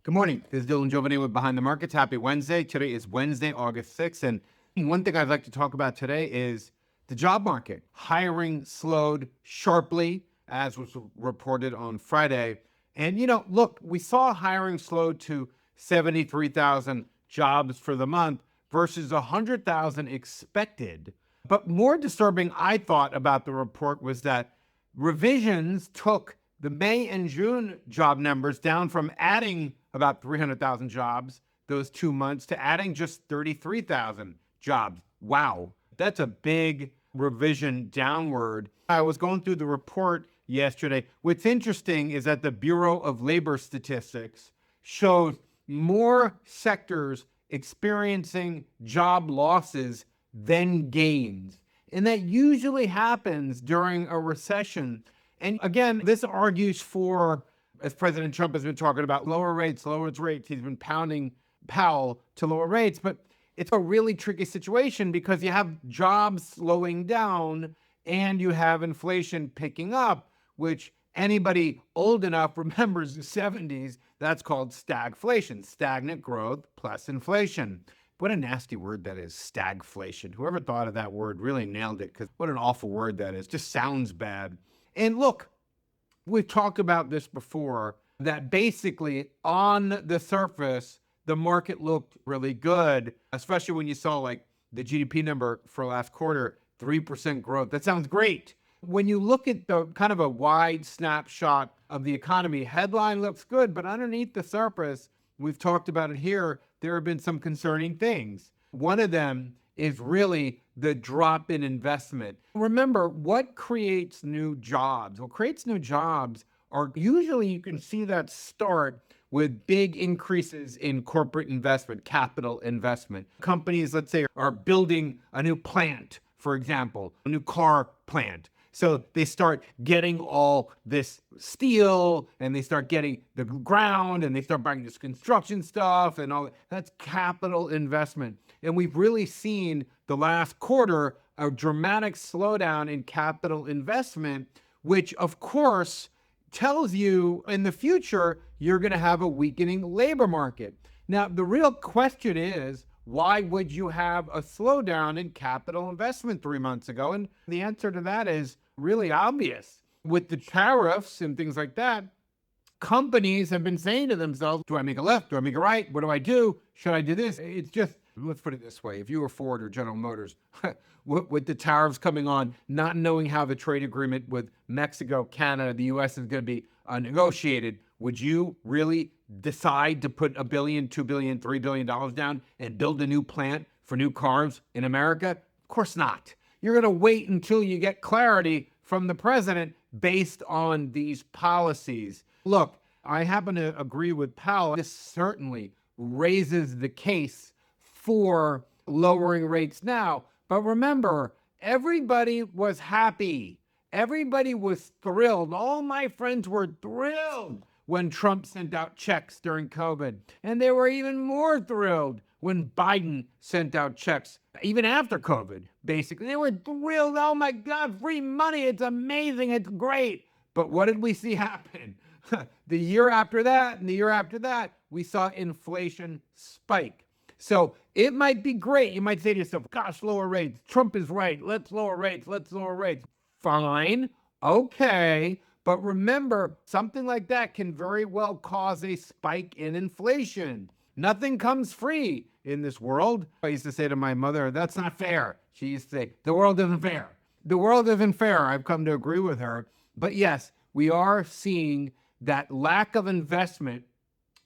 Good morning. This is Dylan Jovine with Behind the Markets. Happy Wednesday. Today is Wednesday, August 6th. And one thing I'd like to talk about today is the job market. Hiring slowed sharply, as was reported on Friday. And, look, we saw hiring slow to 73,000 jobs for the month versus 100,000 expected. But more disturbing, I thought, about the report was that revisions took the May and June job numbers down from adding about 300,000 jobs those 2 months to adding just 33,000 jobs. Wow, that's a big revision downward. I was going through the report yesterday. What's interesting is that the Bureau of Labor Statistics shows more sectors experiencing job losses than gains. And that usually happens during a recession. And again, this argues for, as President Trump has been talking about, lower rates. He's been pounding Powell to lower rates. But it's a really tricky situation because you have jobs slowing down and you have inflation picking up, which anybody old enough remembers the 70s. That's called stagflation, stagnant growth plus inflation. What a nasty word that is, stagflation. Whoever thought of that word really nailed it, because what an awful word that is. Just sounds bad. And look, we've talked about this before, that basically on the surface, the market looked really good, especially when you saw like the GDP number for last quarter, 3% growth. That sounds great. When you look at the kind of a wide snapshot of the economy, headline looks good, but underneath the surface, we've talked about it here, there have been some concerning things. One of them is really the drop in investment. Remember, what creates new jobs? What creates new jobs are usually, you can see that start with big increases in corporate investment, capital investment. Companies, let's say, are building a new plant, for example, a new car plant. So they start getting all this steel and they start getting the ground and they start buying this construction stuff and all that. That's capital investment. And we've really seen the last quarter a dramatic slowdown in capital investment, which of course tells you in the future you're going to have a weakening labor market. Now, the real question is, why would you have a slowdown in capital investment 3 months ago? And the answer to that is really obvious. With the tariffs and things like that, companies have been saying to themselves, do I make a left? Do I make a right? What do I do? Should I do this? It's just, let's put it this way. If you were Ford or General Motors, with the tariffs coming on, not knowing how the trade agreement with Mexico, Canada, the U.S. is going to be negotiated, would you really decide to put $1 billion, $2 billion, $3 billion down and build a new plant for new cars in America? Of course not. You're going to wait until you get clarity from the president based on these policies. Look, I happen to agree with Powell. This certainly raises the case for lowering rates now. But remember, everybody was happy. Everybody was thrilled. All my friends were thrilled when Trump sent out checks during COVID. And they were even more thrilled when Biden sent out checks, even after COVID, basically. They were thrilled. Oh my God, free money. It's amazing. It's great. But what did we see happen? The year after that and the year after that, we saw inflation spike. So it might be great. You might say to yourself, gosh, lower rates. Trump is right. Let's lower rates. Let's lower rates. Fine. Okay. But remember, something like that can very well cause a spike in inflation. Nothing comes free in this world. I used to say to my mother, that's not fair. She used to say, the world isn't fair. The world isn't fair. I've come to agree with her. But yes, we are seeing that lack of investment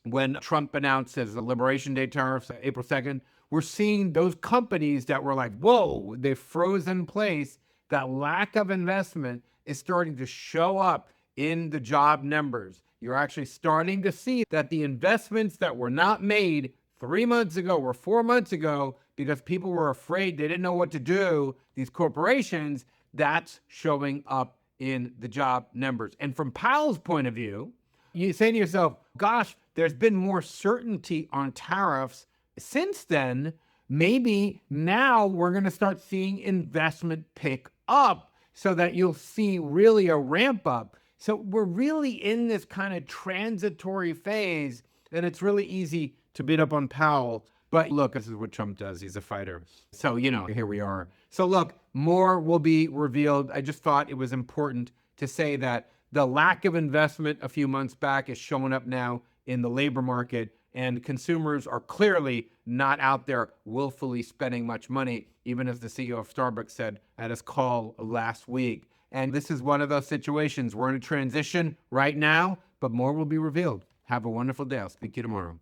when Trump announced his Liberation Day tariffs, April 2nd. We're seeing those companies that were like, whoa, they froze in place. That lack of investment is starting to show up in the job numbers. You're actually starting to see that the investments that were not made 3 months ago or 4 months ago because people were afraid, they didn't know what to do, these corporations, that's showing up in the job numbers. And from Powell's point of view, you say to yourself, gosh, there's been more certainty on tariffs since then. Maybe now we're going to start seeing investment pick up so that you'll see really a ramp up. So we're really in this kind of transitory phase And it's really easy to beat up on Powell. But look, this is what Trump does. He's a fighter. So, here we are. So look, more will be revealed. I just thought it was important to say that the lack of investment a few months back is showing up now in the labor market, and consumers are clearly not out there willfully spending much money, even as the CEO of Starbucks said at his call last week. And this is one of those situations. We're in a transition right now, but more will be revealed. Have a wonderful day. I'll speak to you tomorrow.